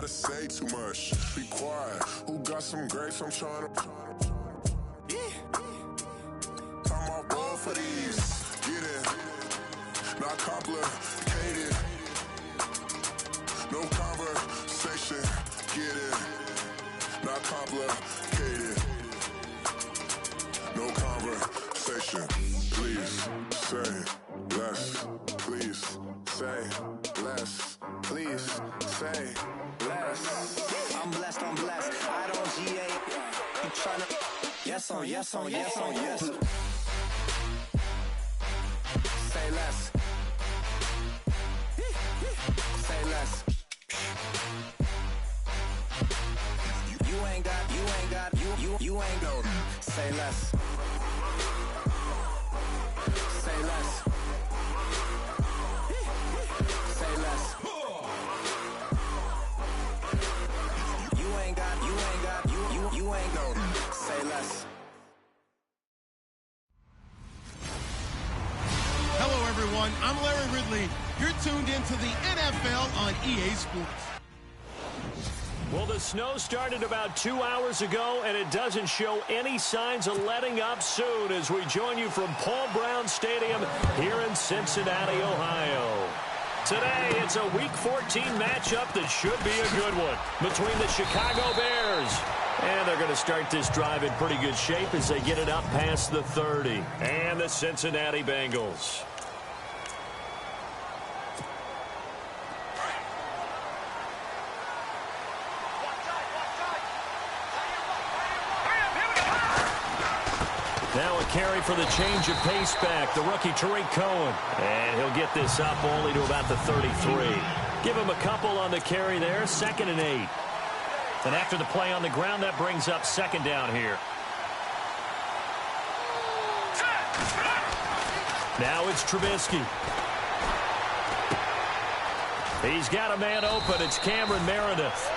tryna say too much. Be quiet. Who got some grapes? I'm tryna. I'm all ball for these. Get it. Not complicated. No conversation. Get it. Not complicated. No conversation. Please say less. Please say less. Please say less. I'm blessed, I'm blessed. I don't GA. You tryna. Yes on, yes on, yes on, yes. Say less. Say less. You ain't got, you ain't got, you ain't got. Say less. Say less. Say less. You ain't got, you ain't got, you ain't got. Say less. Hello, everyone. I'm Larry Ridley. You're tuned into the NFL on EA Sports. Well, the snow started about 2 hours ago, and it doesn't show any signs of letting up soon as we join you from Paul Brown Stadium here in Cincinnati, Ohio. Today, it's a Week 14 matchup that should be a good one between the Chicago Bears. And they're going to start this drive in pretty good shape as they get it up past the 30. And the Cincinnati Bengals. Now a carry for the change of pace back, the rookie Tariq Cohen. And he'll get this up only to about the 33. Give him a couple on the carry there, 2nd and 8. And after the play on the ground, that brings up 2nd down here. Now it's Trubisky. He's got a man open. It's Cameron Meredith.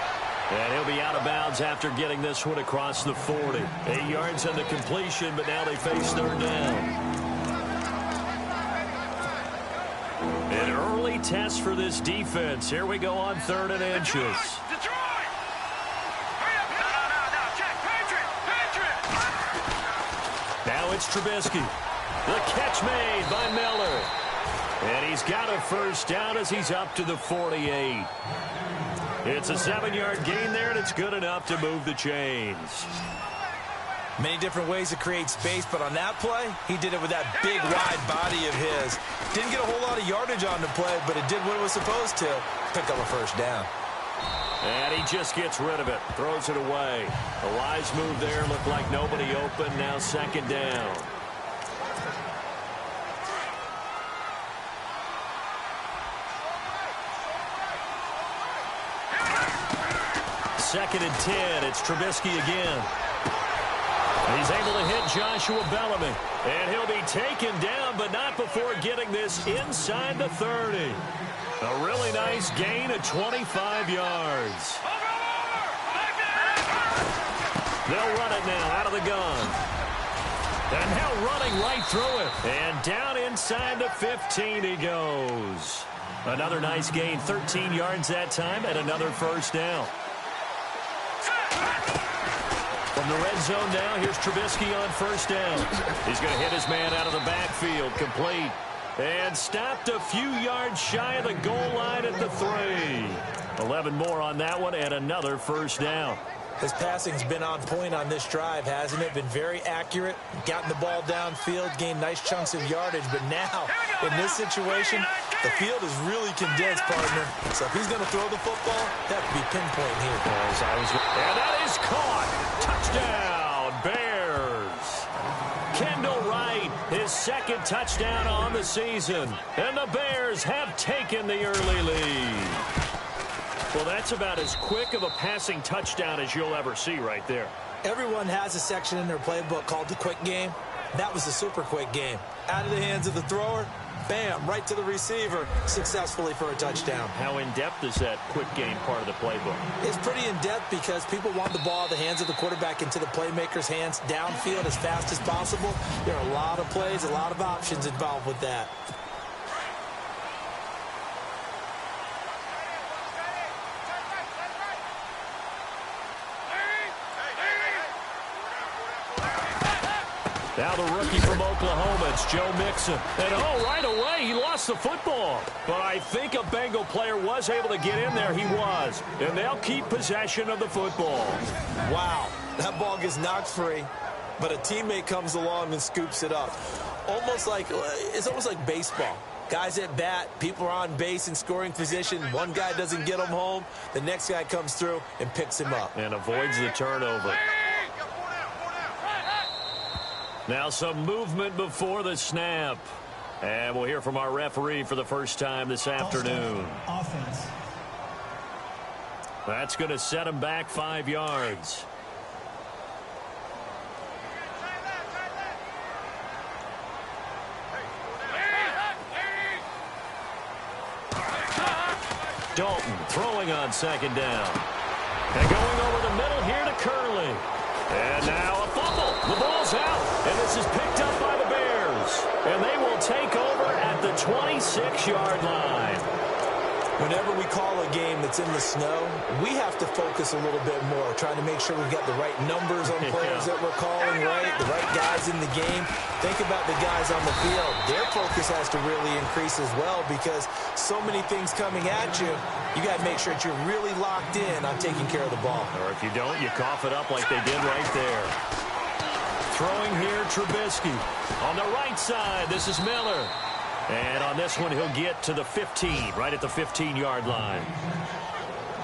And he'll be out of bounds after getting this one across the 40. 8 yards on the completion, but now they face 3rd down. An early test for this defense. Here we go on 3rd and inches. Now it's Trubisky. The catch made by Miller. And he's got a 1st down as he's up to the 48. It's a 7-yard gain there, and it's good enough to move the chains. Many different ways to create space, but on that play, he did it with that big, wide body of his. Didn't get a whole lot of yardage on the play, but it did what it was supposed to. Pick up a 1st down. And he just gets rid of it, throws it away. A wise move there, looked like nobody open, now 2nd down. 2nd and 10. It's Trubisky again. He's able to hit Joshua Bellamy. And he'll be taken down, but not before getting this inside the 30. A really nice gain of 25 yards. They'll run it now out of the gun. And now running right through it. And down inside the 15 he goes. Another nice gain, 13 yards that time, and another 1st down. From the red zone now, here's Trubisky on 1st down. He's going to hit his man out of the backfield, complete. And stopped a few yards shy of the goal line at the 3. 11 more on that one, and another 1st down. His passing's been on point on this drive, hasn't it? Been very accurate, gotten the ball downfield, gained nice chunks of yardage. But now, in this situation, the field is really condensed, partner. So if he's going to throw the football, that could be pinpoint here. And that is caught. Touchdown, Bears. Kendall Wright, his 2nd touchdown on the season. And the Bears have taken the early lead. Well, that's about as quick of a passing touchdown as you'll ever see right there. Everyone has a section in their playbook called the quick game. That was a super quick game. Out of the hands of the thrower, bam, right to the receiver, successfully for a touchdown. How in-depth is that quick game part of the playbook? It's pretty in-depth because people want the ball out of the hands of the quarterback into the playmaker's hands downfield as fast as possible. There are a lot of plays, a lot of options involved with that. Now the rookie from Oklahoma, it's Joe Mixon. And, oh, right away, he lost the football. But I think a Bengal player was able to get in there. He was. And they'll keep possession of the football. Wow, that ball gets knocked free, but a teammate comes along and scoops it up. It's almost like baseball. Guys at bat, people are on base in scoring position. One guy doesn't get him home. The next guy comes through and picks him up. And avoids the turnover. Now some movement before the snap. And we'll hear from our referee for the first time this afternoon. Offense. That's going to set him back 5 yards. Dalton throwing on second down. And going over the middle here to Curley. And now a fumble. The ball's out. And this is picked up by the Bears. And they will take over at the 26-yard line. Whenever we call a game that's in the snow, we have to focus a little bit more, trying to make sure we've got the right numbers on players that we're calling, right? The right guys in the game. Think about the guys on the field. Their focus has to really increase as well because so many things coming at you, you got to make sure that you're really locked in on taking care of the ball. Or if you don't, you cough it up like they did right there. Throwing here, Trubisky. On the right side, this is Miller. And on this one, he'll get to the 15, right at the 15-yard line.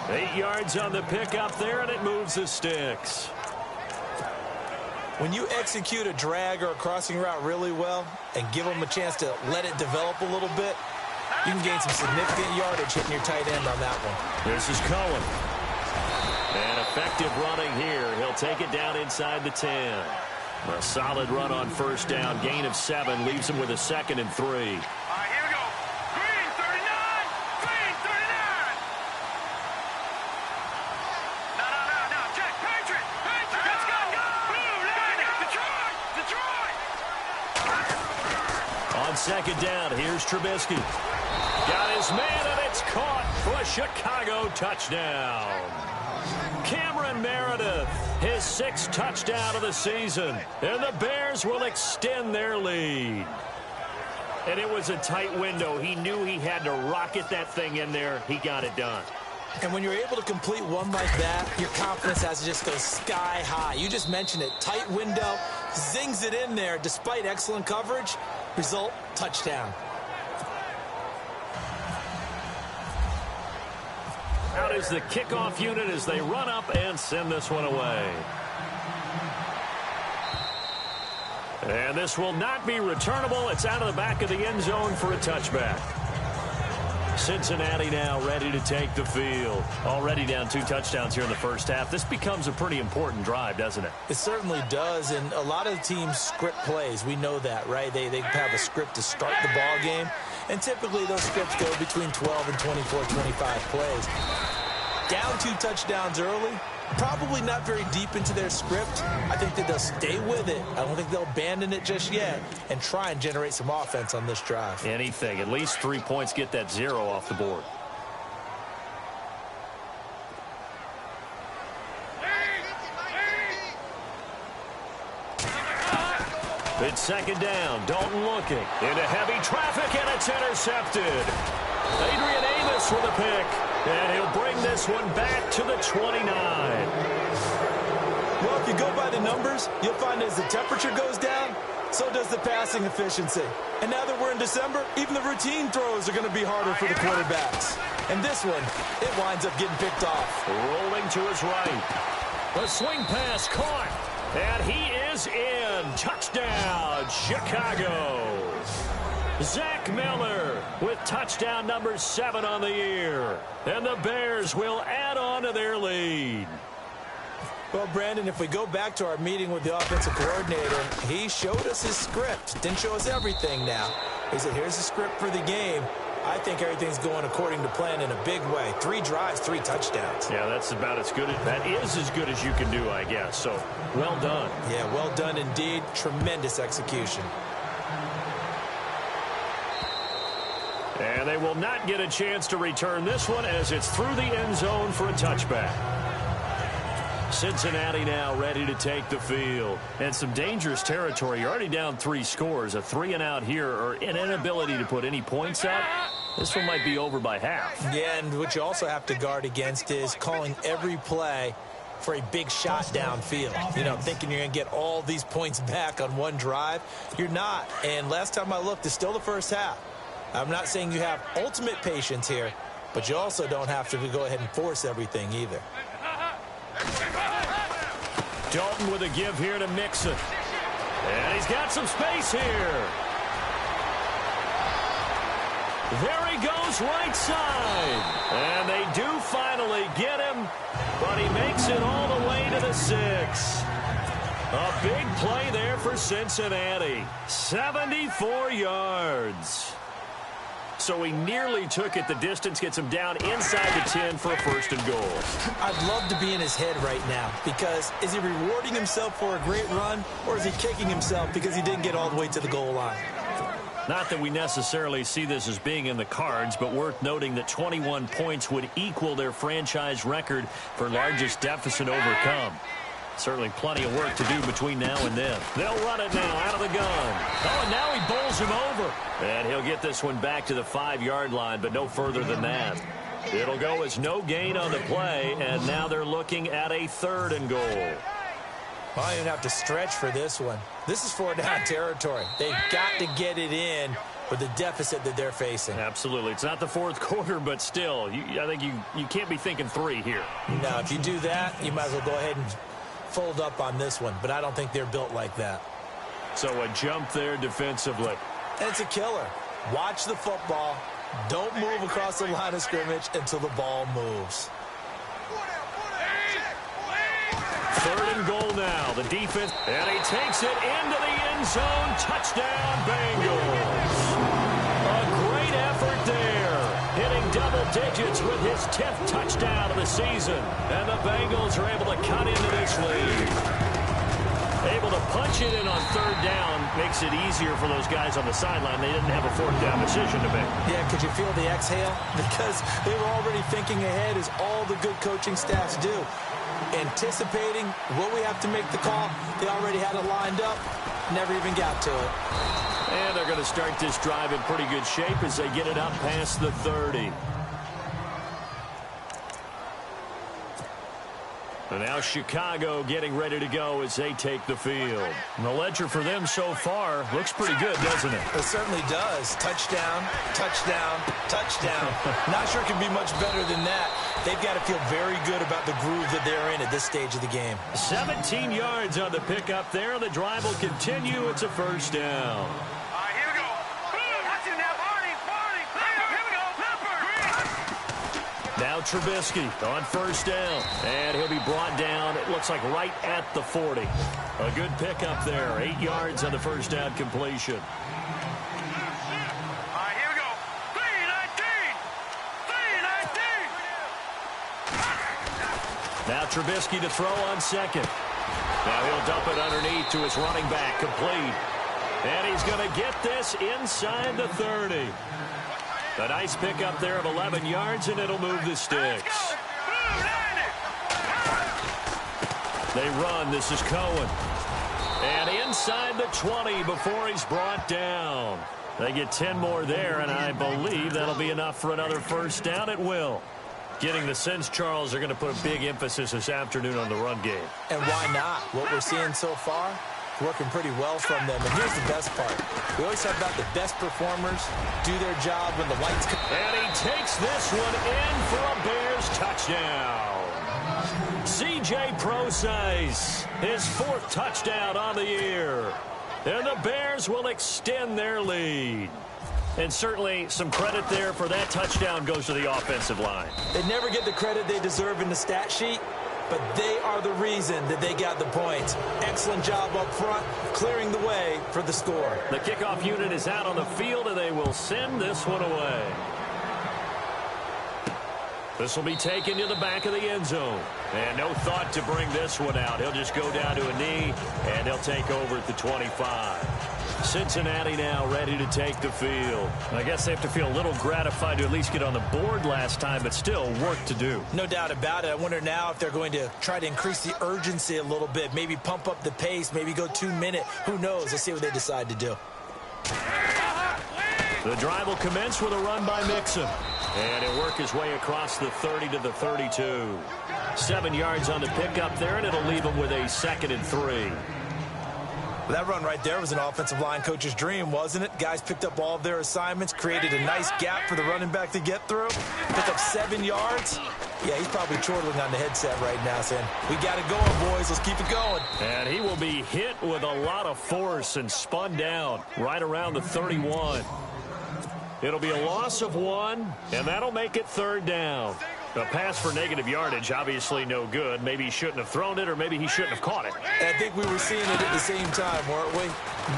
8 yards on the pickup there, and it moves the sticks. When you execute a drag or a crossing route really well and give them a chance to let it develop a little bit, you can gain some significant yardage hitting your tight end on that one. This is Cohen. And effective running here. He'll take it down inside the 10. A solid run on first down. Gain of 7 leaves him with a 2nd and 3. All right, here we go. Green 39. Green 39. No. Check. Patriot. Let's go. Blue line. Detroit. On second down, here's Trubisky. Got his man, and it's caught for a Chicago touchdown. Cameron Meredith, his 6th touchdown of the season. And the Bears will extend their lead. And it was a tight window. He knew he had to rocket that thing in there. He got it done. And when you're able to complete one like that, your confidence has to just go sky high. You just mentioned it. Tight window, zings it in there despite excellent coverage. Result, touchdown. Out is the kickoff unit as they run up and send this one away. And this will not be returnable. It's out of the back of the end zone for a touchback. Cincinnati now ready to take the field. Already down 2 touchdowns here in the first half. This becomes a pretty important drive, doesn't it? It certainly does, and a lot of the teams script plays. We know that, right? They have a script to start the ball game, and typically those scripts go between 12 and 24, 25 plays. Down 2 touchdowns early, probably not very deep into their script. I think that they'll stay with it. I don't think they'll abandon it just yet and try and generate some offense on this drive. Anything. At least 3 points, get that 0 off the board. It's second down. Dalton looking into heavy traffic, and it's intercepted. Adrian Amos with a pick, and he'll bring this one back to the 29. Well, if you go by the numbers, you'll find as the temperature goes down, so does the passing efficiency. And now that we're in December, even the routine throws are going to be harder for the quarterbacks. And this one, it winds up getting picked off. Rolling to his right. The swing pass caught, and he is in. Touchdown, Chicago. Zach Miller with touchdown number 7 on the year. And the Bears will add on to their lead. Well, Brandon, if we go back to our meeting with the offensive coordinator, he showed us his script. Didn't show us everything now. He said, here's the script for the game. I think everything's going according to plan in a big way. 3 drives, 3 touchdowns. Yeah, that's about as good. That is as good as you can do, I guess. So, well done. Yeah, well done indeed. Tremendous execution. And they will not get a chance to return this one as it's through the end zone for a touchback. Cincinnati now ready to take the field. And some dangerous territory. You're already down 3 scores. A 3-and-out here, or an inability to put any points up. This one might be over by half. Yeah, and what you also have to guard against is calling every play for a big shot downfield. You know, thinking you're going to get all these points back on one drive. You're not. And last time I looked, it's still the first half. I'm not saying you have ultimate patience here, but you also don't have to go ahead and force everything either. Dalton with a give here to Mixon. And he's got some space here. There he goes right side. And they do finally get him, but he makes it all the way to the 6. A big play there for Cincinnati. 74 yards. So he nearly took it the distance, gets him down inside the 10 for a 1st and goal. I'd love to be in his head right now, because is he rewarding himself for a great run, or is he kicking himself because he didn't get all the way to the goal line? Not that we necessarily see this as being in the cards, but worth noting that 21 points would equal their franchise record for largest deficit overcome. Certainly plenty of work to do between now and then. They'll run it now out of the gun. Oh, and now he bowls him over. And he'll get this one back to the 5-yard line, but no further than that. It'll go as no gain on the play, and now they're looking at a 3rd and goal. Well, I don't even have to stretch for this one. This is 4-down territory. They've got to get it in with the deficit that they're facing. Absolutely. It's not the 4th quarter, but still, I think you can't be thinking 3 here. No, if you do that, you might as well go ahead and fold up on this one, but I don't think they're built like that. So a jump there defensively. And it's a killer. Watch the football. Don't move across the line of scrimmage until the ball moves. 3rd and goal now. The defense, and he takes it into the end zone. Touchdown, Bengals. A great effort there. Hitting double digits with his 10th touchdown of the season. And the Bengals are able to cut into this lead. Able to punch it in on 3rd down makes it easier for those guys on the sideline. They didn't have a 4th down decision to make. Yeah, could you feel the exhale? Because they were already thinking ahead, as all the good coaching staffs do. Anticipating what we have to make the call. They already had it lined up. Never even got to it. And they're going to start this drive in pretty good shape as they get it up past the 30. And now Chicago getting ready to go as they take the field. And the ledger for them so far looks pretty good, doesn't it? It certainly does. Touchdown, touchdown, touchdown. Not sure it can be much better than that. They've got to feel very good about the groove that they're in at this stage of the game. 17 yards on the pickup there. The drive will continue. It's a 1st down. Here we go. Watch it now, Barney. Here we go. Now Trubisky on 1st down. And he'll be brought down, it looks like right at the 40. A good pickup there. 8 yards on the 1st down completion. Here we go. 3-19. Now Trubisky to throw on 2nd. Now he'll dump it underneath to his running back, complete. And he's going to get this inside the 30. A nice pickup there of 11 yards, and it'll move the sticks. They run. This is Cohen. And inside the 20 before he's brought down. They get 10 more there, and I believe that'll be enough for another 1st down. It will. Getting the sense, Charles, are going to put a big emphasis this afternoon on the run game. And why not? What we're seeing so far, working pretty well from them. And here's the best part. We always talk about the best performers do their job when the lights come. And he takes this one in for a Bears touchdown. C.J. Prosise, his 4th touchdown on the year. And the Bears will extend their lead. And certainly some credit there for that touchdown goes to the offensive line. They never get the credit they deserve in the stat sheet, but they are the reason that they got the points. Excellent job up front, clearing the way for the score. The kickoff unit is out on the field, and they will send this one away. This will be taken to the back of the end zone. And no thought to bring this one out. He'll just go down to a knee, and he'll take over at the 25. Cincinnati now ready to take the field. I guess they have to feel a little gratified to at least get on the board last time, but still work to do. No doubt about it. I wonder now if they're going to try to increase the urgency a little bit, maybe pump up the pace, maybe go 2-minute. Who knows? Let's see what they decide to do. The drive will commence with a run by Mixon. And he'll work his way across the 30 to the 32. 7 yards on the pickup there, and it'll leave him with a 2nd and 3. That run right there was an offensive line coach's dream, wasn't it? Guys picked up all of their assignments, created a nice gap for the running back to get through. Picked up 7 yards. Yeah, he's probably chortling on the headset right now saying, we got it going, boys. Let's keep it going. And he will be hit with a lot of force and spun down right around the 31. It'll be a loss of 1, and that'll make it 3rd down. A pass for negative yardage, obviously no good. Maybe he shouldn't have thrown it, or maybe he shouldn't have caught it. And I think we were seeing it at the same time, weren't we?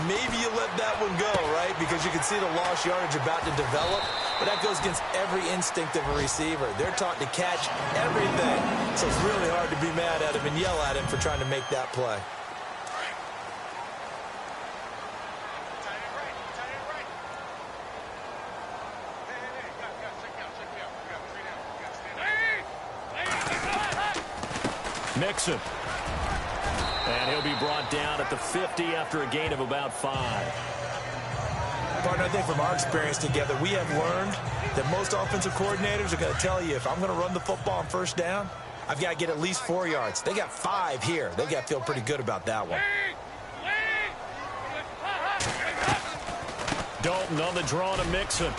Maybe you let that one go, right? Because you can see the lost yardage about to develop. But that goes against every instinct of a receiver. They're taught to catch everything. So it's really hard to be mad at him and yell at him for trying to make that play. Mixon. And he'll be brought down at the 50 after a gain of about 5. Partner, I think from our experience together, we have learned that most offensive coordinators are going to tell you, if I'm going to run the football on 1st down, I've got to get at least 4 yards. They got 5 here. They've got to feel pretty good about that one. Dalton on the draw to Mixon.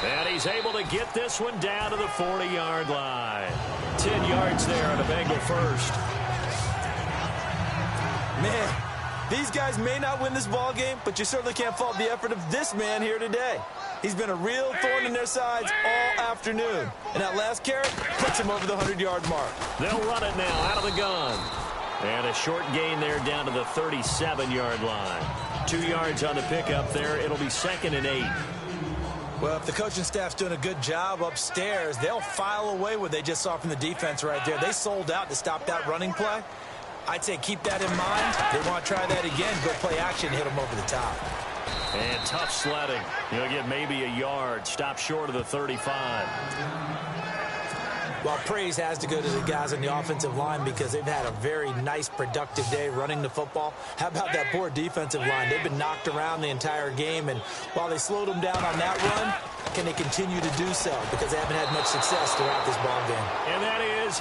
And he's able to get this one down to the 40-yard line. 10 yards there on a Bengal first. Man, these guys may not win this ball game, but you certainly can't fault the effort of this man here today. He's been a real thorn in their sides all afternoon. And that last carry puts him over the 100-yard mark. They'll run it now out of the gun. And a short gain there down to the 37-yard line. 2 yards on the pickup there. It'll be 2nd and 8. Well, if the coaching staff's doing a good job upstairs, they'll file away what they just saw from the defense right there. They sold out to stop that running play. I'd say keep that in mind. They want to try that again, go play action, hit them over the top. And tough sledding. He'll get maybe a yard. Stop short of the 35. Well, praise has to go to the guys on the offensive line because they've had a very nice, productive day running the football. How about that poor defensive line? They've been knocked around the entire game, and while they slowed them down on that run, can they continue to do so? Because they haven't had much success throughout this ball game. And that is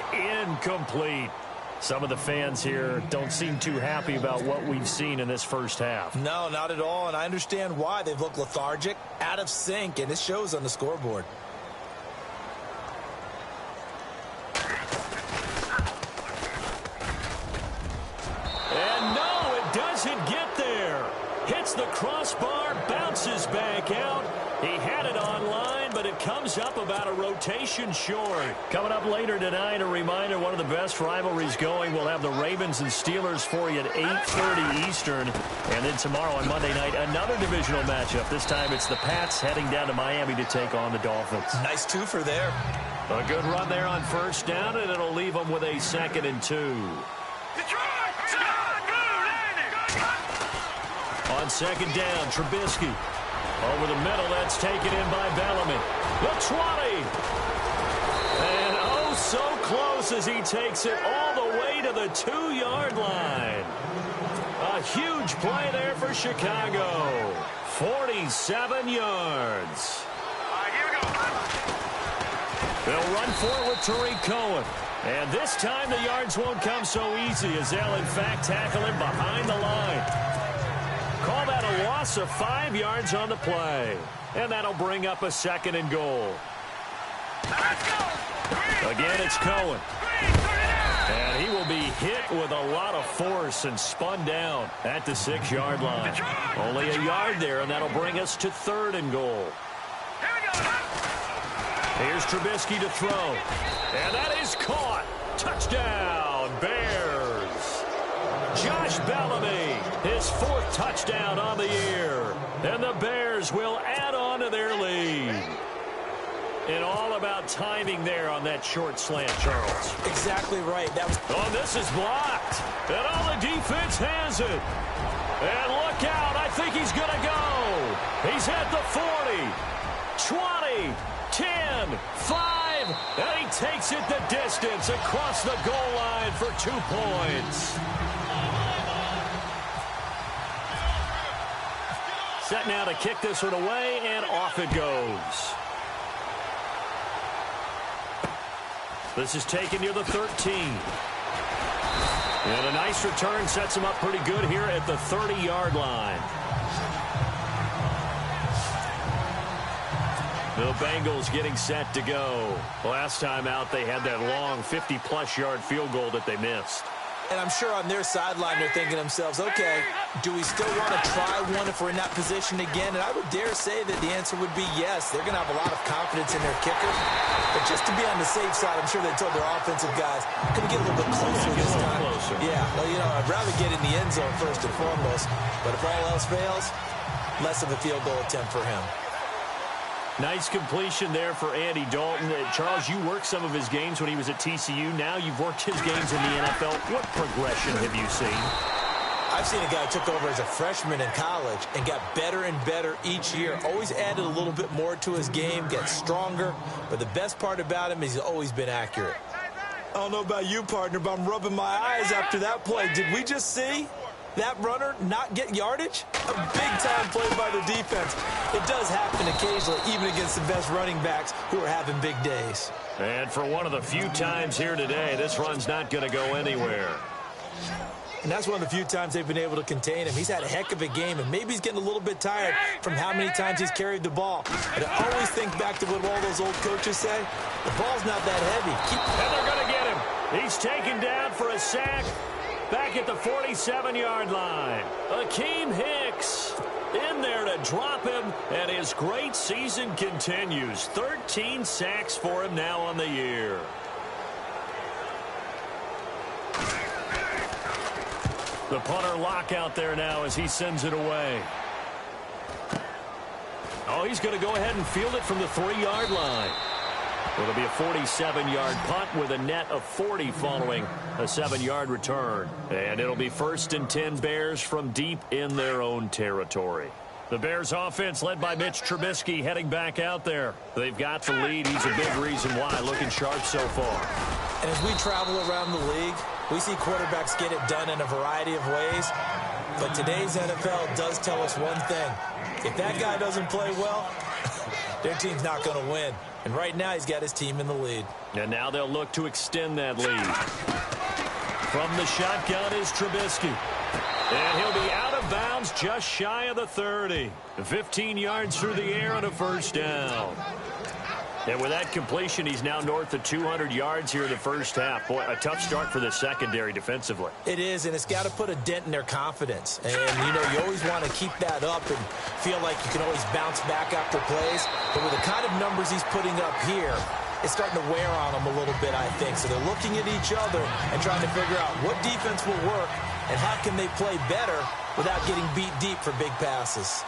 incomplete. Some of the fans here don't seem too happy about what we've seen in this first half. No, not at all, and I understand why. They've looked lethargic, out of sync, and it shows on the scoreboard. And no, it doesn't get there. Hits the crossbar, bounces back out. He had it online, but it comes up about a rotation short. Coming up later tonight, a reminder, one of the best rivalries going. We'll have the Ravens and Steelers for you at 8:30 Eastern. And then tomorrow on Monday night, another divisional matchup. This time it's the Pats heading down to Miami to take on the Dolphins. Nice twofer there. A good run there on 1st down, and it'll leave them with a 2nd and 2. On 2nd down, Trubisky. Over the middle, that's taken in by Bellamy. The 20. And oh, so close as he takes it all the way to the 2-yard line. A huge play there for Chicago. 47 yards. They'll run forward with Tariq Cohen. And this time the yards won't come so easy as they'll, in fact, tackle him behind the line. Call that a loss of 5 yards on the play. And that'll bring up a 2nd and goal. Again, it's Cohen. And he will be hit with a lot of force and spun down at the 6-yard line. Only a yard there, and that'll bring us to 3rd and goal. Here's Trubisky to throw. And that is caught. Touchdown, Bears. Josh Bellamy, his 4th touchdown on the year. And the Bears will add on to their lead. And all about timing there on that short slant, Charles. Exactly right. That was. Oh, this is blocked. And all the defense has it. And look Look out. I think he's going to go. He's at the 40, 20, 10, 5, and he takes it the distance across the goal line for 2 points. Set now to kick this one away, and off it goes. This is taken near the 13. And a nice return sets him up pretty good here at the 30-yard line. The Bengals getting set to go. Last time out, they had that long 50-plus yard field goal that they missed. And I'm sure on their sideline they're thinking to themselves, okay, do we still want to try one if we're in that position again? And I would dare say that the answer would be yes. They're going to have a lot of confidence in their kicker. But just to be on the safe side, I'm sure they told their offensive guys, going to get a little bit closer this time. Yeah, well, you know, I'd rather get in the end zone first and foremost. But if all else fails, less of a field goal attempt for him. Nice completion there for Andy Dalton. Charles, you worked some of his games when he was at TCU. Now you've worked his games in the NFL. What progression have you seen? I've seen a guy who took over as a freshman in college and got better and better each year. Always added a little bit more to his game, gets stronger. But the best part about him is he's always been accurate. I don't know about you, partner, but I'm rubbing my eyes after that play. Did we just see that runner not get yardage? A big-time play by the defense. It does happen occasionally, even against the best running backs who are having big days. And for one of the few times here today, this run's not going to go anywhere. And that's one of the few times they've been able to contain him. He's had a heck of a game, and maybe he's getting a little bit tired from how many times he's carried the ball. But I always think back to what all those old coaches say. The ball's not that heavy. And they're going to get him. He's taken down for a sack. Back at the 47-yard line. Akeem Hicks in there to drop him, and his great season continues. 13 sacks for him now on the year. The punter lock out there now as he sends it away. Oh, he's going to go ahead and field it from the 3-yard line. It'll be a 47-yard punt with a net of 40 following a 7-yard return. And it'll be 1st and 10 Bears from deep in their own territory. The Bears offense led by Mitch Trubisky heading back out there. They've got the lead. He's a big reason why, looking sharp so far. And as we travel around the league, we see quarterbacks get it done in a variety of ways. But today's NFL does tell us one thing. If that guy doesn't play well, their team's not going to win. And right now, he's got his team in the lead. And now they'll look to extend that lead. From the shotgun is Trubisky. And he'll be out of bounds just shy of the 30. 15 yards through the air and a first down. And with that completion, he's now north of 200 yards here in the first half. Boy, a tough start for the secondary defensively. It is, and it's got to put a dent in their confidence. And, you know, you always want to keep that up and feel like you can always bounce back after plays. But with the kind of numbers he's putting up here, it's starting to wear on them a little bit, I think. So they're looking at each other and trying to figure out what defense will work and how can they play better without getting beat deep for big passes.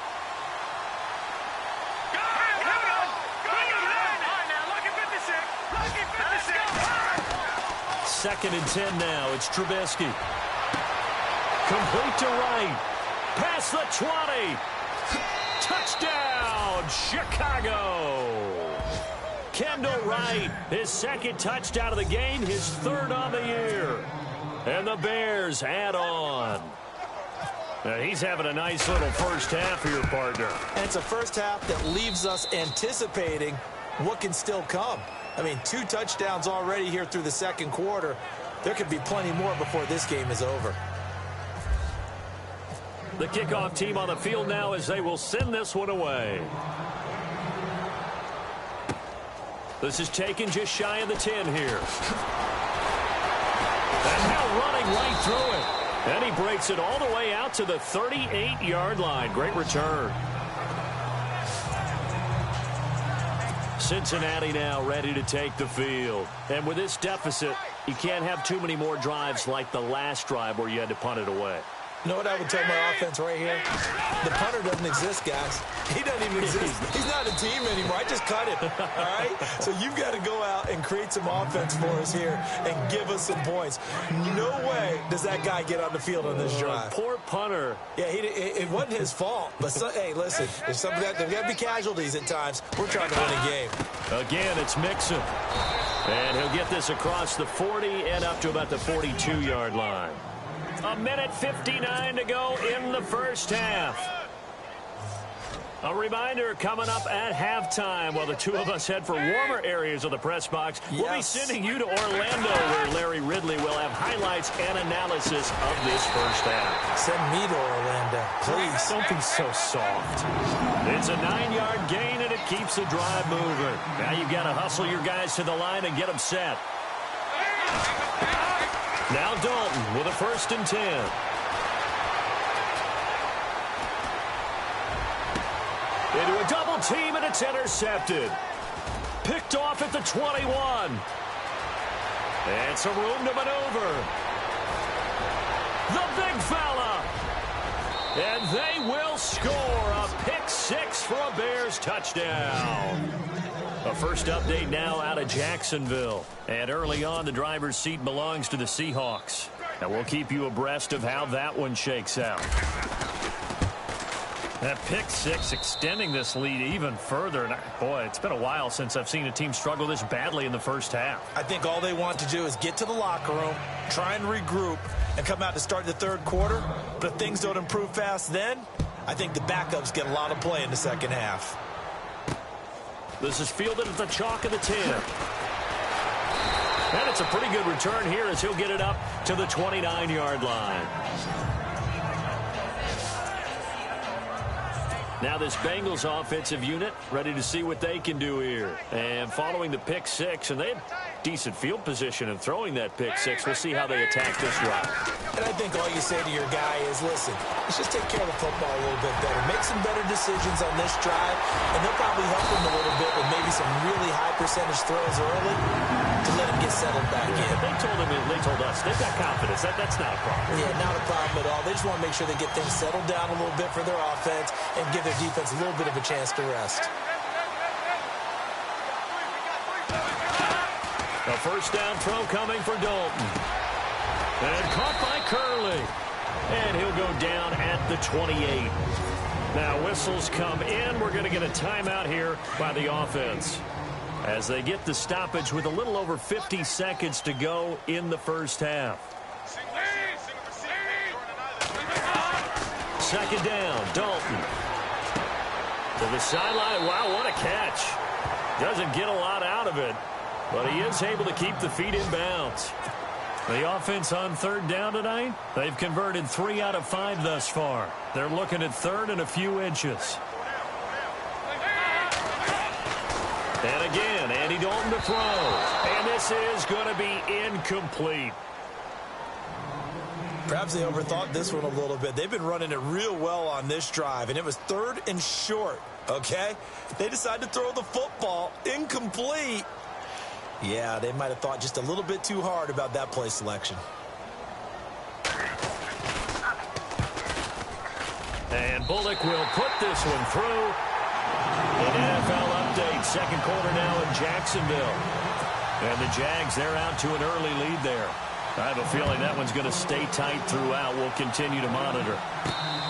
2nd and 10 now. It's Trubisky. Complete to right. Past the 20. Touchdown, Chicago. Kendall Wright, his 2nd touchdown of the game, his 3rd on the year. And the Bears add on. Now he's having a nice little first half here, partner. And it's a first half that leaves us anticipating what can still come. I mean, 2 touchdowns already here through the 2nd quarter. There could be plenty more before this game is over. The kickoff team on the field now as they will send this one away. This is taken just shy of the 10 here. And now running right through it. And he breaks it all the way out to the 38-yard line. Great return. Cincinnati now ready to take the field. And with this deficit, you can't have too many more drives like the last drive where you had to punt it away. You know what I would tell my offense right here? The punter doesn't exist, guys. He doesn't even exist. He's not a team anymore. I just cut him, all right? So you've got to go out and create some offense for us here and give us some points. No way does that guy get on the field on this drive. Poor punter. Yeah, it wasn't his fault. But, hey, listen, there's got to be casualties at times. We're trying to win a game. Again, it's Mixon. And he'll get this across the 40 and up to about the 42-yard line. A minute 59 to go in the first half. A reminder coming up at halftime while the two of us head for warmer areas of the press box. Yes. We'll be sending you to Orlando where Larry Ridley will have highlights and analysis of this first half. Send me to Orlando, please. Don't be so soft. It's a 9-yard gain and it keeps the drive moving. Now you've got to hustle your guys to the line and get them set. Now Dalton with a 1st and 10. Into a double team, and it's intercepted. Picked off at the 21. And some room to maneuver. The big fella. And they will score a pick 6 for a Bears touchdown. A first update now out of Jacksonville. And early on, the driver's seat belongs to the Seahawks. And we'll keep you abreast of how that one shakes out. That pick 6 extending this lead even further. And boy, it's been a while since I've seen a team struggle this badly in the first half. I think all they want to do is get to the locker room, try and regroup, and come out to start the third quarter. But if things don't improve fast then, I think the backups get a lot of play in the second half. This is fielded at the chalk of the 10. And it's a pretty good return here as he'll get it up to the 29-yard line. Now this Bengals offensive unit ready to see what they can do here. And following the pick 6, and they had decent field position in throwing that pick 6. We'll see how they attack this drive. And I think all you say to your guy is, listen, let's just take care of the football a little bit better. Make some better decisions on this drive, and they'll probably help him a little bit with maybe some really high percentage throws early to let him get settled back in. They told us they've got confidence. That's not a problem. Yeah, not a problem at all. They just want to make sure they get things settled down a little bit for their offense and give their defense a little bit of a chance to rest. A first down throw coming for Dalton. And caught by Curley. And he'll go down at the 28. Now whistles come in. We're going to get a timeout here by the offense as they get the stoppage with a little over 50 seconds to go in the first half. Second down, Dalton. To the sideline. Wow, what a catch. Doesn't get a lot out of it, but he is able to keep the feet in bounds. The offense on third down tonight, they've converted 3 out of 5 thus far. They're looking at third and a few inches. And again, Andy Dalton to throw. And this is going to be incomplete. Perhaps they overthought this one a little bit. They've been running it real well on this drive, and it was 3rd and short, okay? They decided to throw the football incomplete. Yeah, they might have thought just a little bit too hard about that play selection. And Bullock will put this one through. An NFL update, second quarter now in Jacksonville. And the Jags, they're out to an early lead there. I have a feeling that one's going to stay tight throughout. We'll continue to monitor.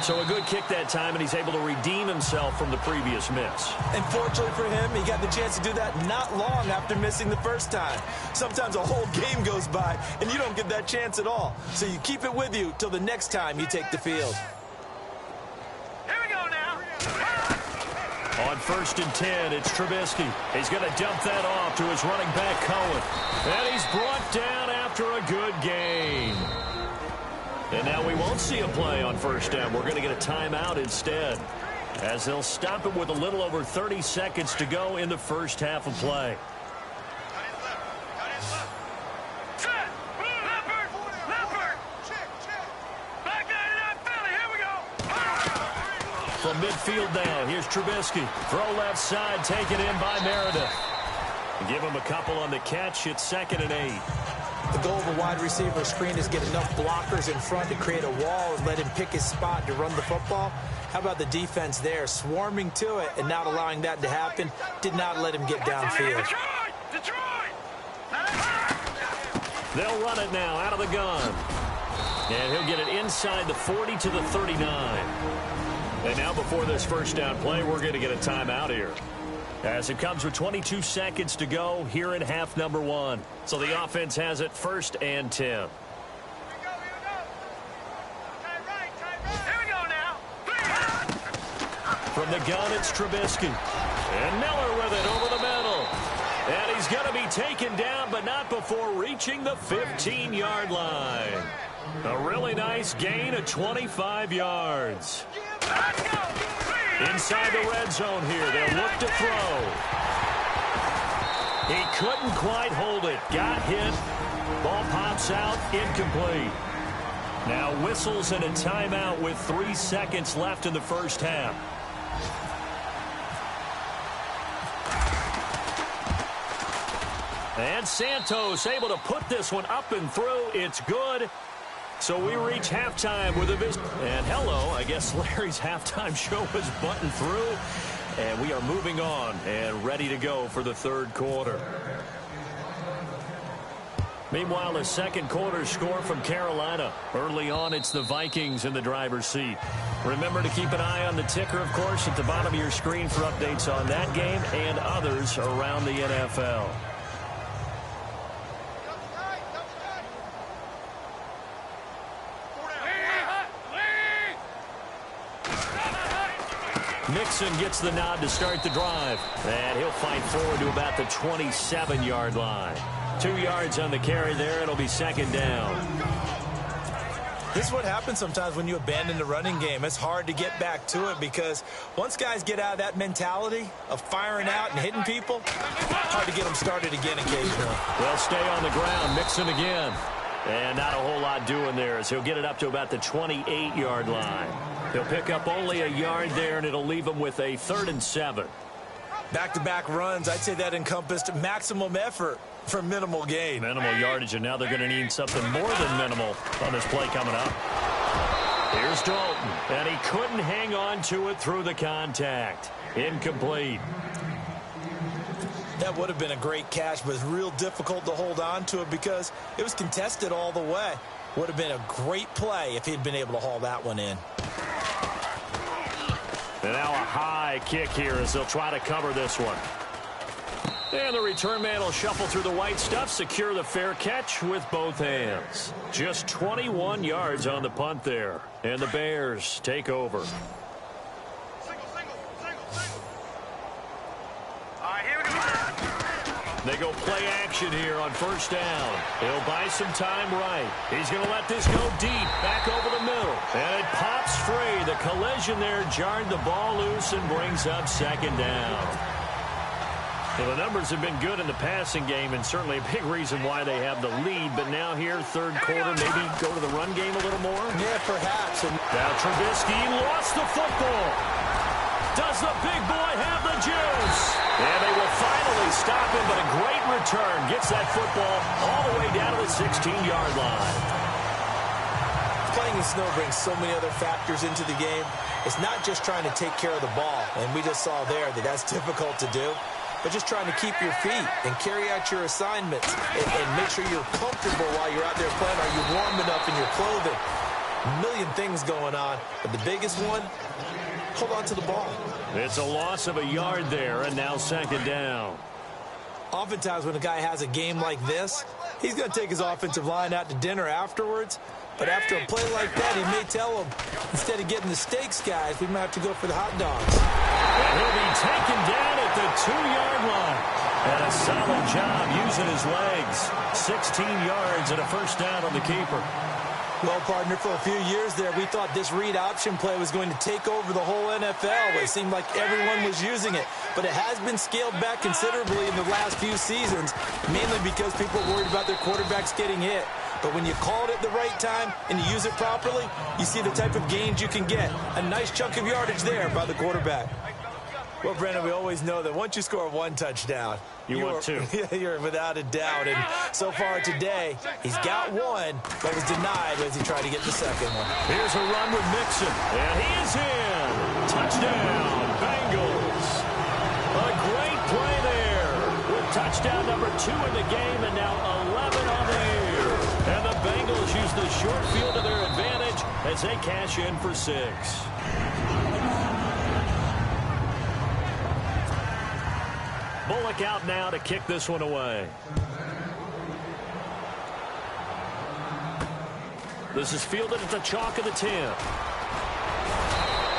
So a good kick that time, and he's able to redeem himself from the previous miss. And fortunately for him, he got the chance to do that not long after missing the first time. Sometimes a whole game goes by, and you don't get that chance at all. So you keep it with you till the next time you take the field. Here we go now. On 1st and 10, it's Trubisky. He's going to dump that off to his running back, Cohen. And he's brought down after a good gain. And now we won't see a play on first down. We're going to get a timeout instead, as they'll stop it with a little over 30 seconds to go in the first half of play. From midfield now, here's Trubisky. Throw left side, taken in by Meredith. Give him a couple on the catch. It's 2nd and 8. The goal of a wide receiver screen is get enough blockers in front to create a wall and let him pick his spot to run the football. How about the defense there, swarming to it and not allowing that to happen? Did not let him get downfield. Detroit! They'll run it now out of the gun. And he'll get it inside the 40 to the 39. And now before this first down play, we're going to get a timeout here, as it comes with 22 seconds to go here in half number 1. So the offense has it 1st and 10. Here we go now. From the gun, it's Trubisky. And Miller with it over the middle. And he's going to be taken down, but not before reaching the 15-yard line. A really nice gain of 25 yards. Inside the red zone here, they'll look to throw. He couldn't quite hold it. Got hit. Ball pops out, incomplete. Now whistles and a timeout with 3 seconds left in the first half. And Santos able to put this one up and through. It's good. So we reach halftime with a visit. And hello, I guess Larry's halftime show is buttoned through. And we are moving on and ready to go for the third quarter. Meanwhile, the second quarter score from Carolina. Early on, it's the Vikings in the driver's seat. Remember to keep an eye on the ticker, of course, at the bottom of your screen for updates on that game and others around the NFL. Mixon gets the nod to start the drive. And he'll fight forward to about the 27-yard line. 2 yards on the carry there. It'll be second down. This is what happens sometimes when you abandon the running game. It's hard to get back to it because once guys get out of that mentality of firing out and hitting people, hard to get them started again occasionally. They'll stay on the ground. Mixon again. And not a whole lot doing there as he'll get it up to about the 28-yard line. He'll pick up only a yard there, and it'll leave him with a 3rd and 7. Back-to-back runs, I'd say that encompassed maximum effort for minimal gain. Minimal yardage, and now they're going to need something more than minimal on this play coming up. Here's Dalton, and he couldn't hang on to it through the contact. Incomplete. That would have been a great catch, but it's real difficult to hold on to it because it was contested all the way. Would have been a great play if he'd been able to haul that one in. And now a high kick here as they'll try to cover this one. And the return man will shuffle through the white stuff, secure the fair catch with both hands. Just 21 yards on the punt there. And the Bears take over. They go play action here on first down. He'll buy some time right. He's going to let this go deep, back over the middle. And it pops free. The collision there jarred the ball loose and brings up second down. Well, the numbers have been good in the passing game and certainly a big reason why they have the lead. But now here, third quarter, maybe go to the run game a little more? Yeah, perhaps. Now Trubisky lost the football. Does the big boy have the juice? And they will finally stop him, but a great return. Gets that football all the way down to the 16-yard line. Playing in snow brings so many other factors into the game. It's not just trying to take care of the ball, and we just saw there that that's difficult to do, but just trying to keep your feet and carry out your assignments and make sure you're comfortable while you're out there playing. Are you warm enough in your clothing? A million things going on, but the biggest one, hold on to the ball. It's a loss of a yard there, and now second down. Oftentimes when a guy has a game like this, he's going to take his offensive line out to dinner afterwards. But after a play like that, he may tell them, instead of getting the steaks, guys, we might have to go for the hot dogs. And he'll be taken down at the 2-yard line. And a solid job using his legs. 16 yards and a first down on the keeper. Well, partner, for a few years there, we thought this read option play was going to take over the whole NFL. It seemed like everyone was using it. But it has been scaled back considerably in the last few seasons, mainly because people are worried about their quarterbacks getting hit. But when you call it at the right time and you use it properly, you see the type of gains you can get. A nice chunk of yardage there by the quarterback. Well, Brandon, we always know that once you score one touchdown, want two. You're without a doubt. And so far today, he's got one, but was denied as he tried to get the second one. Here's a run with Mixon, and he is in. Touchdown, Bengals. A great play there with touchdown number 2 in the game, and now 11 on the year. And the Bengals use the short field to their advantage as they cash in for 6. Bullock out now to kick this one away. This is fielded at the chalk of the 10.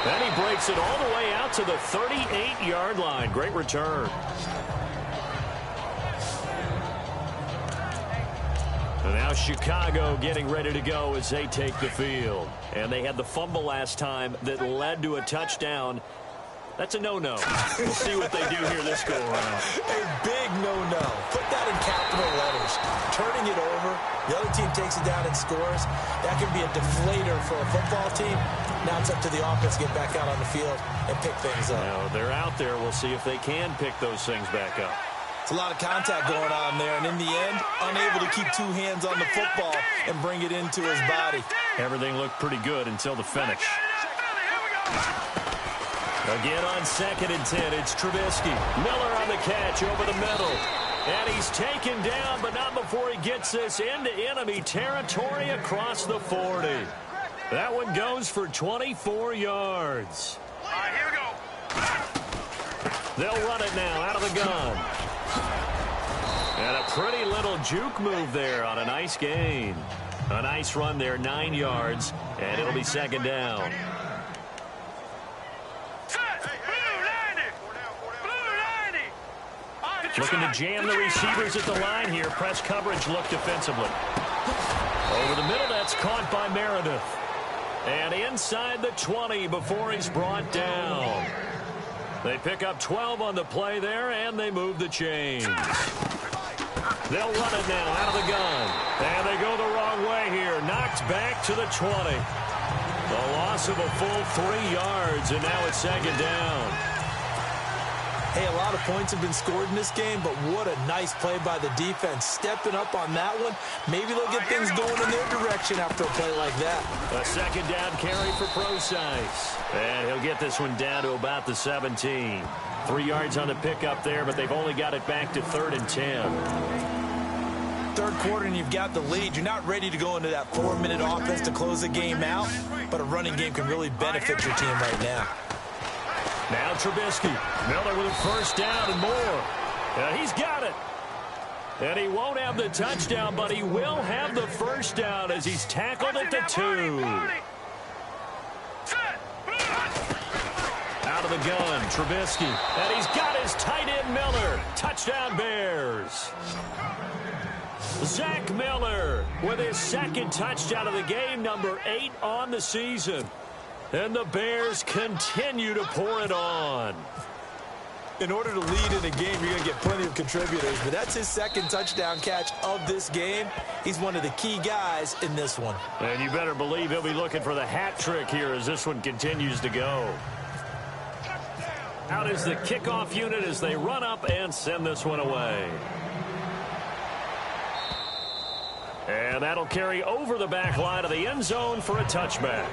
Then he breaks it all the way out to the 38-yard line. Great return. And now Chicago getting ready to go as they take the field. And they had the fumble last time that led to a touchdown. That's a no-no. We'll see what they do here this go-around. A big no-no. Put that in capital letters. Turning it over, the other team takes it down and scores. That can be a deflator for a football team. Now it's up to the offense to get back out on the field and pick things up. Now, they're out there. We'll see if they can pick those things back up. It's a lot of contact going on there, and in the end, unable to keep 2 hands on the football and bring it into his body. Everything looked pretty good until the finish. Again on 2nd and 10, it's Trubisky. Miller on the catch over the middle. And he's taken down, but not before he gets this into enemy territory across the 40. That one goes for 24 yards. All right, here we go. They'll run it now out of the gun. And a pretty little juke move there on a nice gain. A nice run there, 9 yards, and it'll be 2nd down. Looking to jam the receivers at the line here. Press coverage look defensively. Over the middle, that's caught by Meredith. And inside the 20 before he's brought down. They pick up 12 on the play there, and they move the chains. They'll run it now out of the gun. And they go the wrong way here. Knocked back to the 20. The loss of a full 3 yards, and now it's 2nd down. Hey, a lot of points have been scored in this game, but what a nice play by the defense. Stepping up on that one. Maybe they'll get things going in their direction after a play like that. A 2nd down carry for Procise. And he'll get this one down to about the 17. 3 yards on the pickup there, but they've only got it back to 3rd and 10. Third quarter and you've got the lead. You're not ready to go into that 4-minute offense to close the game out, but a running game can really benefit your team right now. Now Trubisky. Miller with a 1st down and more. And he's got it. And he won't have the touchdown, but he will have the 1st down as he's tackled at the 2. Out of the gun, Trubisky. And he's got his tight end Miller. Touchdown Bears. Zach Miller with his 2nd touchdown of the game, number 8 on the season. And the Bears continue to pour it on. In order to lead in a game, you're going to get plenty of contributors, but that's his 2nd touchdown catch of this game. He's one of the key guys in this one. And you better believe he'll be looking for the hat trick here as this one continues to go. Out is the kickoff unit as they run up and send this one away. And that'll carry over the back line of the end zone for a touchback.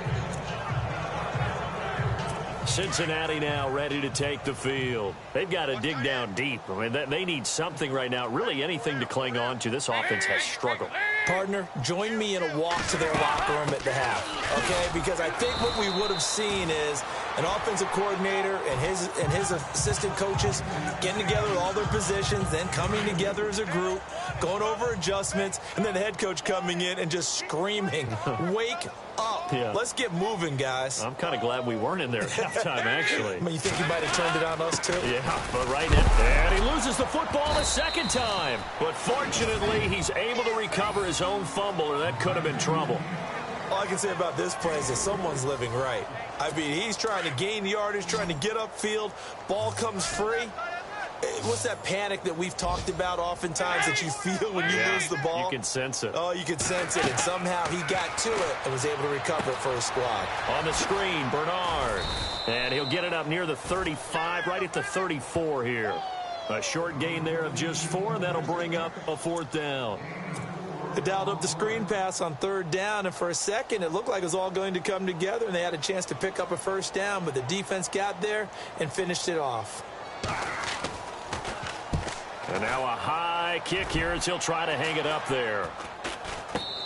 Cincinnati now ready to take the field. They've got to dig down deep. I mean, they need something right now, really anything to cling on to. This offense has struggled. Partner, join me in a walk to their locker room at the half, okay? Because I think what we would have seen is an offensive coordinator and his assistant coaches getting together with all their positions, then coming together as a group, going over adjustments, and then the head coach coming in and just screaming, wake up. Yeah. Let's get moving, guys. I'm kind of glad we weren't in there at halftime, actually. I mean, you think he might have turned it on us, too? Yeah, but right now. And he loses the football a 2nd time. But fortunately, he's able to recover his own fumble, or that could have been trouble. All I can say about this play is that someone's living right. I mean, he's trying to gain yardage, trying to get upfield. Ball comes free. What's that panic that we've talked about oftentimes that you feel when you lose the ball? You can sense it. Oh, you can sense it, and somehow he got to it and was able to recover it for his squad. On the screen, Bernard. And he'll get it up near the 35, right at the 34 here. A short gain there of just 4, and that'll bring up a 4th down. They dialed up the screen pass on 3rd down, and for a second it looked like it was all going to come together, and they had a chance to pick up a 1st down, but the defense got there and finished it off. And now a high kick here as he'll try to hang it up there.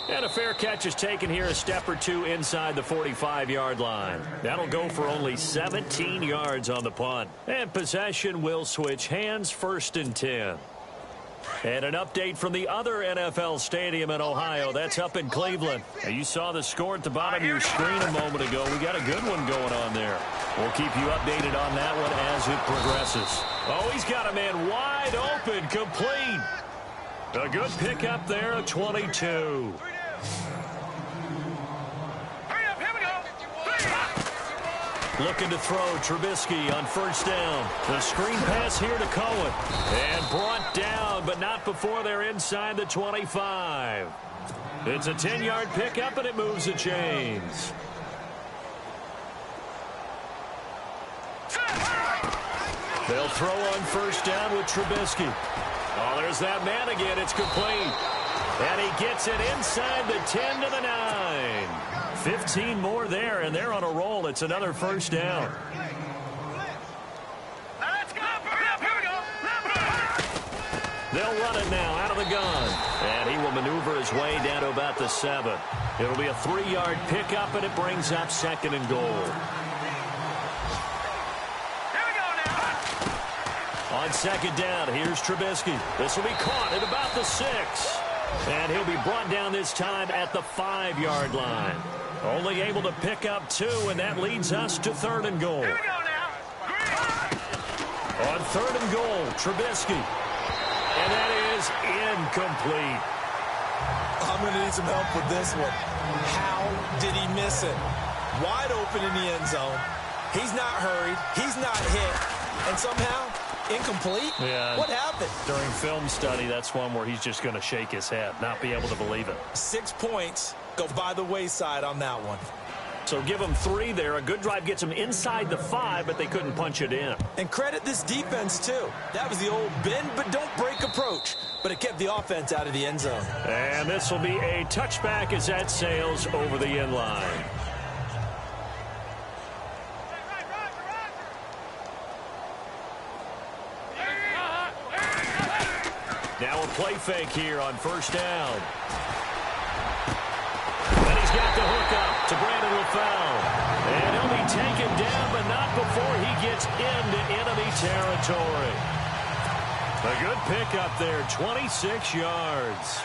And a fair catch is taken here, a step or two inside the 45-yard line. That'll go for only 17 yards on the punt. And possession will switch hands, 1st and 10. And an update from the other NFL stadium in Ohio. That's up in Cleveland. Now, you saw the score at the bottom of your screen a moment ago. We got a good one going on there. We'll keep you updated on that one as it progresses. Oh, he's got a man wide open, complete. A good pickup there, a 22. Looking to throw, Trubisky on 1st down. The screen pass here to Cohen. And brought down, but not before they're inside the 25. It's a 10-yard pickup, and it moves the chains. They'll throw on 1st down with Trubisky. Oh, there's that man again. It's complete. And he gets it inside the 10 to the 9. 15 more there, and they're on a roll. It's another 1st down. They'll run it now out of the gun. And he will maneuver his way down to about the 7. It'll be a 3-yard pickup, and it brings up 2nd and goal. On 2nd down, here's Trubisky. This will be caught at about the 6. And he'll be brought down this time at the 5-yard line. Only able to pick up 2, and that leads us to 3rd and goal. On 3rd and goal, Trubisky. And that is incomplete. I'm going to need some help with this one. How did he miss it? Wide open in the end zone. He's not hurried. He's not hit. And somehow, incomplete? Yeah. What happened? During film study, that's one where he's just going to shake his head, not be able to believe it. 6 points go by the wayside on that one. So give them 3 there. A good drive gets them inside the 5, but they couldn't punch it in. And credit this defense, too. That was the old bend but don't break approach, but it kept the offense out of the end zone. And this will be a touchback as that sails over the end line. Now a play fake here on 1st down. And he's got the hook up to Brandon LaFell. And he'll be taken down, but not before he gets into enemy territory. A good pickup there, 26 yards.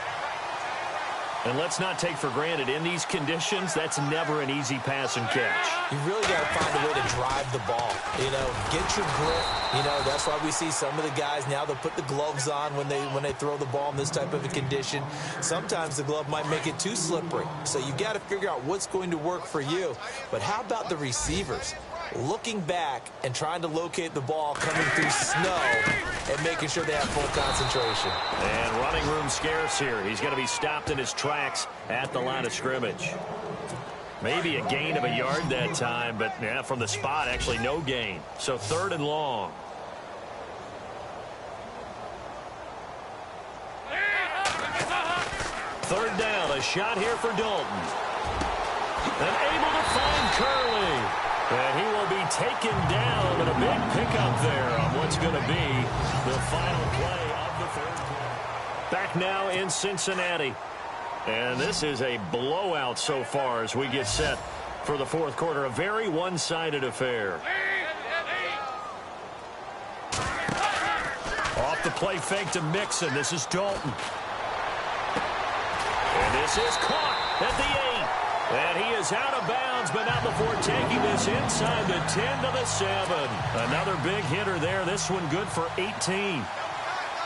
And let's not take for granted, in these conditions, that's never an easy pass and catch. You really got to find a way to drive the ball. You know, get your grip. You know, that's why we see some of the guys now, they'll put the gloves on when they throw the ball in this type of a condition. Sometimes the glove might make it too slippery. So you got to figure out what's going to work for you. But how about the receivers? Looking back and trying to locate the ball coming through snow and making sure they have full concentration. And running room scarce here. He's going to be stopped in his tracks at the line of scrimmage. Maybe a gain of a yard that time, but yeah, from the spot, actually no gain. So 3rd and long. Third down, a shot here for Dalton. And able to find Curley. And he will be taken down, and a big pickup there on what's going to be the final play of the 3rd quarter. Back now in Cincinnati. And this is a blowout so far as we get set for the 4th quarter. A very one-sided affair. Off the play fake to Mixon. This is Dalton. And this is caught at the 8. And he is out of bounds, but not before taking this inside the 10 to the 7. Another big hitter there. This one good for 18.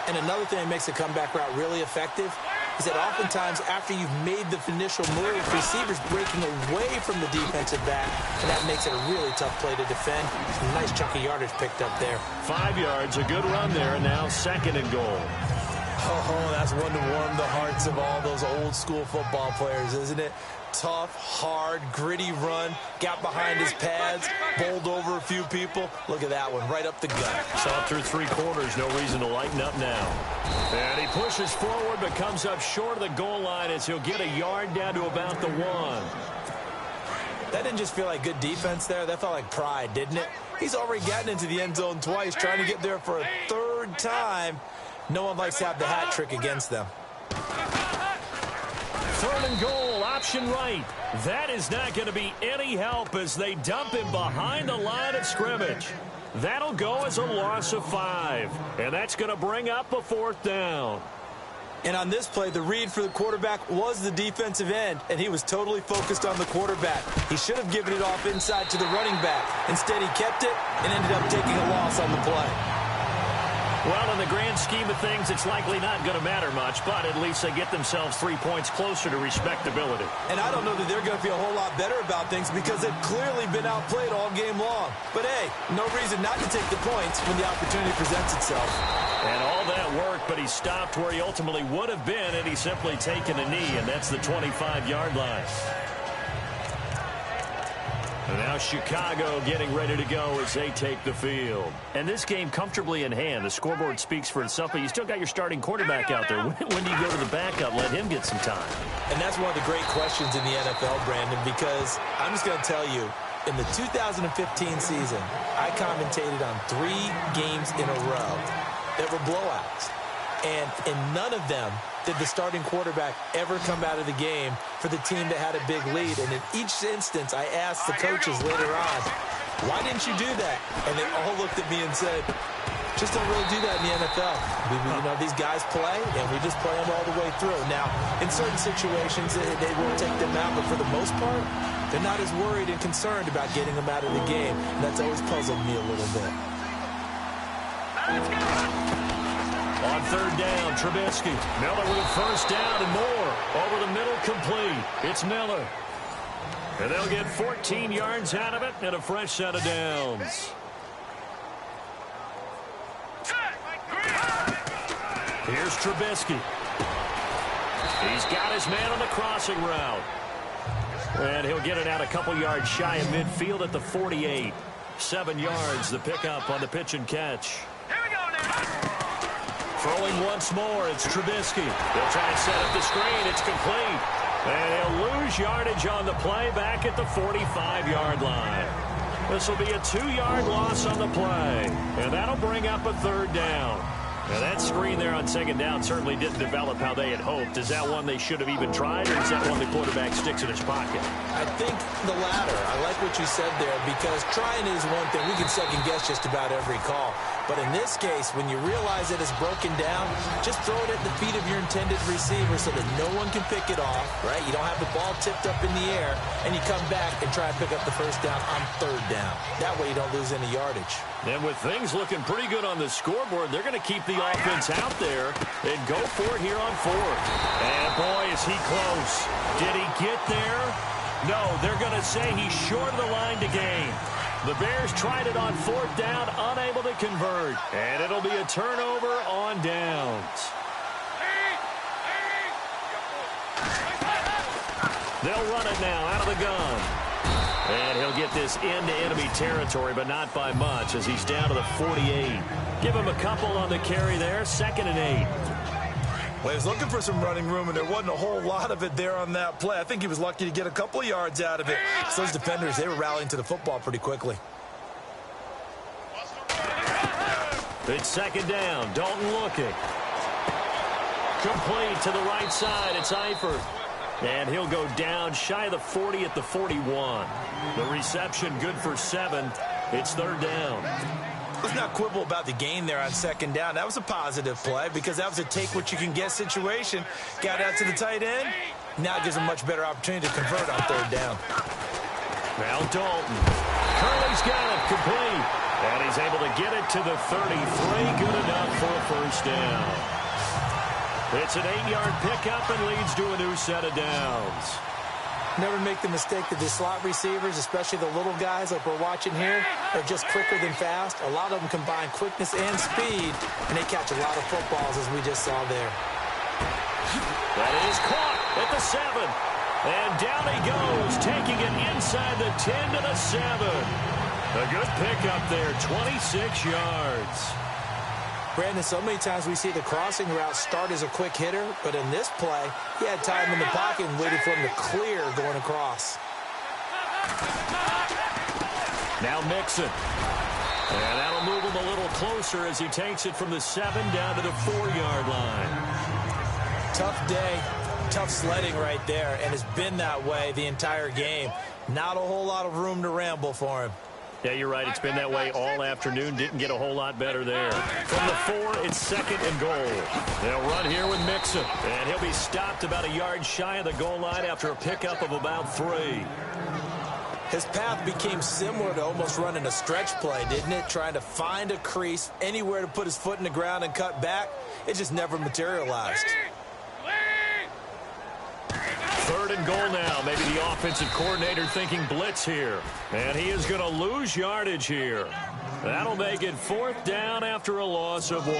And another thing that makes a comeback route really effective, is that oftentimes after you've made the initial move, receivers breaking away from the defensive back, and that makes it a really tough play to defend. A nice chunk of yardage picked up there. 5 yards, a good run there, and now 2nd and goal. Oh, that's one to warm the hearts of all those old-school football players, isn't it? Tough, hard, gritty run, got behind his pads, bowled over a few people. Look at that one, right up the gut. Saw through 3 quarters, no reason to lighten up now. And he pushes forward, but comes up short of the goal line as he'll get a yard down to about the 1. That didn't just feel like good defense there. That felt like pride, didn't it? He's already gotten into the end zone twice, trying to get there for a 3rd time. No one likes to have the hat trick against them. 3rd and goal, option right. That is not going to be any help as they dump him behind the line of scrimmage. That'll go as a loss of 5. And that's going to bring up a 4th down. And on this play, the read for the quarterback was the defensive end, and he was totally focused on the quarterback. He should have given it off inside to the running back. Instead, he kept it and ended up taking a loss on the play. Well, in the grand scheme of things, it's likely not going to matter much, but at least they get themselves 3 points closer to respectability. And I don't know that they're going to feel a whole lot better about things because they've clearly been outplayed all game long. But, hey, no reason not to take the points when the opportunity presents itself. And all that work, but he stopped where he ultimately would have been had he simply taken a knee, and that's the 25-yard line. And now Chicago getting ready to go as they take the field. And this game comfortably in hand. The scoreboard speaks for itself, but you still got your starting quarterback out there. When do you go to the backup? Let him get some time. And that's one of the great questions in the NFL, Brandon, because I'm just going to tell you, in the 2015 season, I commentated on 3 games in a row that were blowouts. And in none of them did the starting quarterback ever come out of the game for the team that had a big lead. And in each instance, I asked the coaches later on, why didn't you do that? And they all looked at me and said, just don't really do that in the NFL. You know, these guys play, and we just play them all the way through. Now, in certain situations, they will take them out, but for the most part, they're not as worried and concerned about getting them out of the game. And that's always puzzled me a little bit. On 3rd down, Trubisky. Miller with a 1st down and more. Over the middle, complete. It's Miller. And they'll get 14 yards out of it and a fresh set of downs. Here's Trubisky. He's got his man on the crossing route. And he'll get it out a couple yards shy of midfield at the 48. 7 yards, the pickup on the pitch and catch. Here we go now. Throwing once more, it's Trubisky. They'll try and set up the screen. It's complete. And he'll lose yardage on the play back at the 45-yard line. This will be a 2-yard loss on the play. And that'll bring up a 3rd down. Now, that screen there on 2nd down certainly didn't develop how they had hoped. Is that one they should have even tried, or is that one the quarterback sticks in his pocket? I think the latter. I like what you said there, because trying is one thing. We can second-guess just about every call. But in this case, when you realize that it's broken down, just throw it at the feet of your intended receiver so that no one can pick it off, right? You don't have the ball tipped up in the air, and you come back and try to pick up the 1st down on 3rd down. That way you don't lose any yardage. And with things looking pretty good on the scoreboard, they're going to keep the offense out there and go for it here on 4th. And boy, is he close. Did he get there? No, they're going to say he's short of the line to gain. The Bears tried it on 4th down, unable to convert. And it'll be a turnover on downs. They'll run it now out of the gun. And he'll get this into enemy territory, but not by much, as he's down to the 48. Give him a couple on the carry there, 2nd and 8. Well, he was looking for some running room, and there wasn't a whole lot of it there on that play. I think he was lucky to get a couple of yards out of it. So those defenders, they were rallying to the football pretty quickly. It's 2nd down. Dalton looking. Complete to the right side. It's Eifert. And he'll go down shy of the 40 at the 41. The reception good for 7. It's 3rd down. Let's not quibble about the gain there on 2nd down. That was a positive play because that was a take-what-you-can-get situation. Got out to the tight end. Now it gives him a much better opportunity to convert on 3rd down. Now Dalton. Curley's got it complete. And he's able to get it to the 33. Good enough for a 1st down. It's an 8-yard pickup and leads to a new set of downs. Never make the mistake that the slot receivers, especially the little guys like we're watching here, are just quicker than fast. A lot of them combine quickness and speed, and they catch a lot of footballs, as we just saw there. That is caught at the 7. And down he goes, taking it inside the 10 to the 7. A good pickup there, 26 yards. Brandon, so many times we see the crossing route start as a quick hitter, but in this play, he had time in the pocket and waited for him to clear going across. Now Mixon. And that'll move him a little closer as he takes it from the 7 down to the 4-yard line. Tough day, tough sledding right there, and it's been that way the entire game. Not a whole lot of room to ramble for him. Yeah, you're right. It's been that way all afternoon. Didn't get a whole lot better there. From the 4, it's 2nd and goal. They'll run here with Mixon. And he'll be stopped about a yard shy of the goal line after a pickup of about 3. His path became similar to almost running a stretch play, didn't it? Trying to find a crease, anywhere to put his foot in the ground and cut back. It just never materialized. 3rd and goal now. Maybe the offensive coordinator thinking blitz here. And he is going to lose yardage here. That'll make it 4th down after a loss of 1.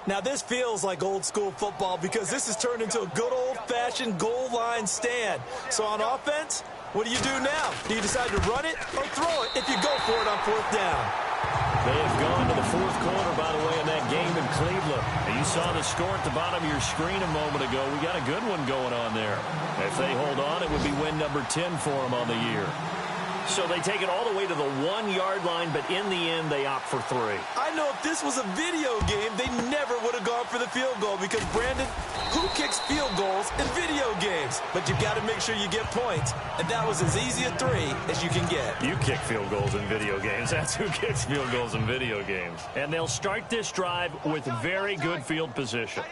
Now this feels like old school football because this has turned into a good old-fashioned goal line stand. So on offense, what do you do now? Do you decide to run it or throw it if you go for it on 4th down? They have gone to the 4th quarter, by the way, in that game in Cleveland. And you saw the score at the bottom of your screen a moment ago. We got a good one going on there. If they hold on, it would be win number 10 for them on the year. So they take it all the way to the 1-yard line, but in the end, they opt for 3. I know if this was a video game, they never would have gone for the field goal because, Brandon, who kicks field goals in video games? But you've got to make sure you get points, and that was as easy a 3 as you can get. You kick field goals in video games. That's who kicks field goals in video games. And they'll start this drive with very good field position.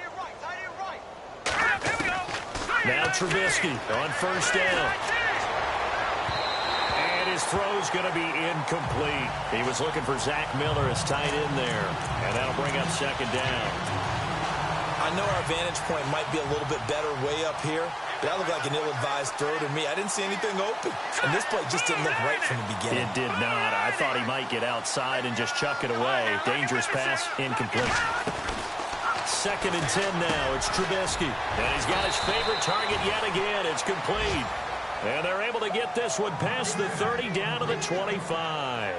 Now Trubisky on 1st down. His throw's going to be incomplete. He was looking for Zach Miller as tight end there. And that'll bring up 2nd down. I know our vantage point might be a little bit better way up here, but that looked like an ill-advised throw to me. I didn't see anything open. And this play just didn't look right from the beginning. It did not. I thought he might get outside and just chuck it away. Dangerous pass, incomplete. 2nd and 10 now. It's Trubisky. And he's got his favorite target yet again. It's complete. And they're able to get this one past the 30 down to the 25.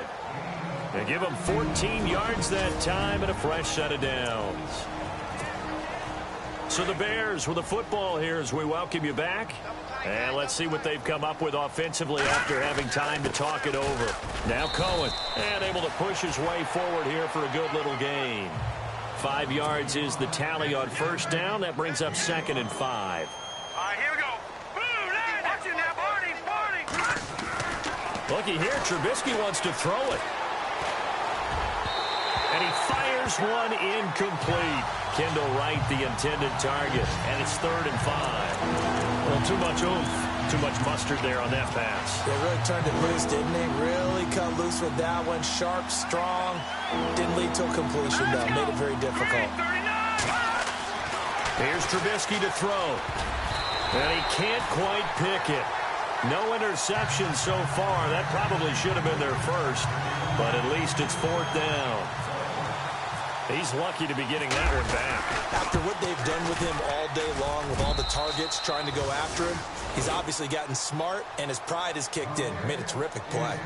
They give them 14 yards that time and a fresh set of downs. So the Bears with the football here as we welcome you back. And let's see what they've come up with offensively after having time to talk it over. Now Cohen, and able to push his way forward here for a good little gain. 5 yards is the tally on 1st down. That brings up 2nd and 5. All right, here we go. Watch it now, Barney. Looky here, Trubisky wants to throw it. And he fires one incomplete. Kendall Wright, the intended target. And it's 3rd and 5. Well, too much oomph, too much mustard there on that pass. They really turned it loose, didn't they? Really cut loose with that one. Sharp, strong. Didn't lead to a completion, though. Made it very difficult. Here's Trubisky to throw. And he can't quite pick it. No interception so far. That probably should have been their first. But at least it's 4th down. He's lucky to be getting that one back. After what they've done with him all day long, with all the targets trying to go after him, he's obviously gotten smart, and his pride has kicked in. Made a terrific play.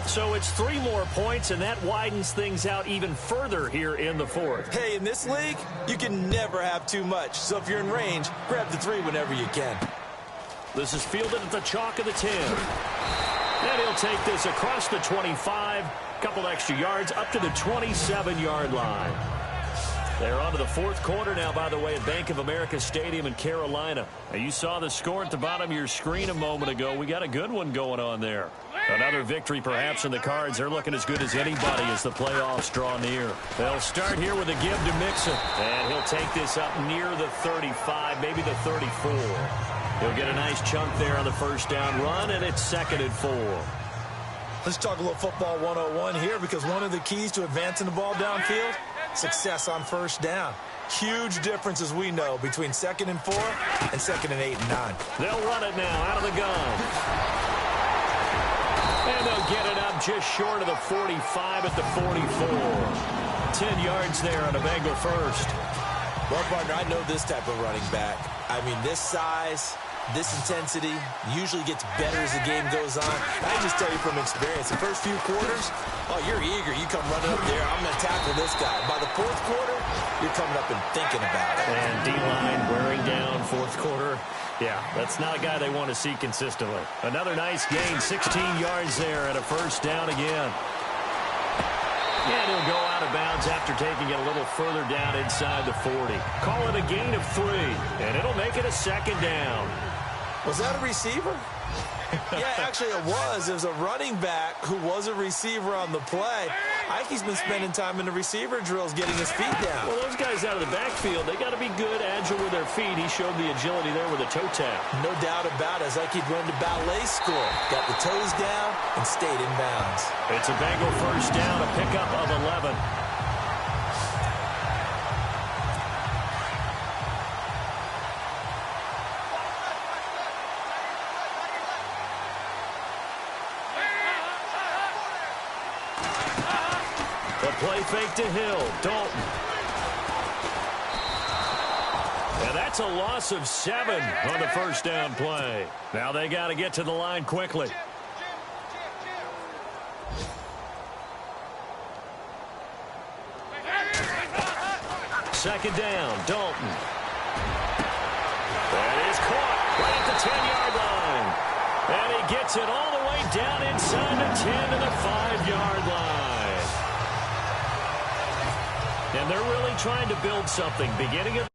So it's 3 more points, and that widens things out even further here in the 4th. Hey, in this league, you can never have too much. So if you're in range, grab the 3 whenever you can. This is fielded at the chalk of the 10. And he'll take this across the 25. Couple extra yards up to the 27-yard line. They're on to the 4th quarter now, by the way, at Bank of America Stadium in Carolina. Now, you saw the score at the bottom of your screen a moment ago. We got a good one going on there. Another victory perhaps in the cards. They're looking as good as anybody as the playoffs draw near. They'll start here with a give to Mixon. And he'll take this up near the 35, maybe the 34. He'll get a nice chunk there on the 1st down run, and it's 2nd and 4. Let's talk a little football 101 here, because one of the keys to advancing the ball downfield, success on 1st down. Huge difference, as we know, between 2nd and 4 and 2nd and 8 and 9. They'll run it now out of the gun. And they'll get it up just short of the 45 at the 44. 10 yards there on a Bengal first. Well, partner, I know this type of running back. I mean, this size, this intensity usually gets better as the game goes on. I just tell you from experience, the first few quarters, oh, you're eager. You come running up there, I'm going to tackle this guy. By the 4th quarter, you're coming up and thinking about it. And D-line wearing down 4th quarter. Yeah, that's not a guy they want to see consistently. Another nice gain, 16 yards there and a first down again. And he'll go out of bounds after taking it a little further down inside the 40. Call it a gain of 3, and it'll make it a 2nd down. Was that a receiver? Yeah, actually it was. It was a running back who was a receiver on the play. Ike's been spending time in the receiver drills getting his feet down. Well, those guys out of the backfield, they got to be good, agile with their feet. He showed the agility there with a toe tap. No doubt about it. As Ike went to ballet school. Got the toes down and stayed in bounds. It's a Bengal first down, a pickup of 11. Play fake to Hill. Dalton. And that's a loss of 7 on the first down play. Now they got to get to the line quickly. Second down, Dalton. That is caught right at the 10-yard line. And he gets it all the way down inside the 10 to the 5-yard line. And they're really trying to build something. Beginning of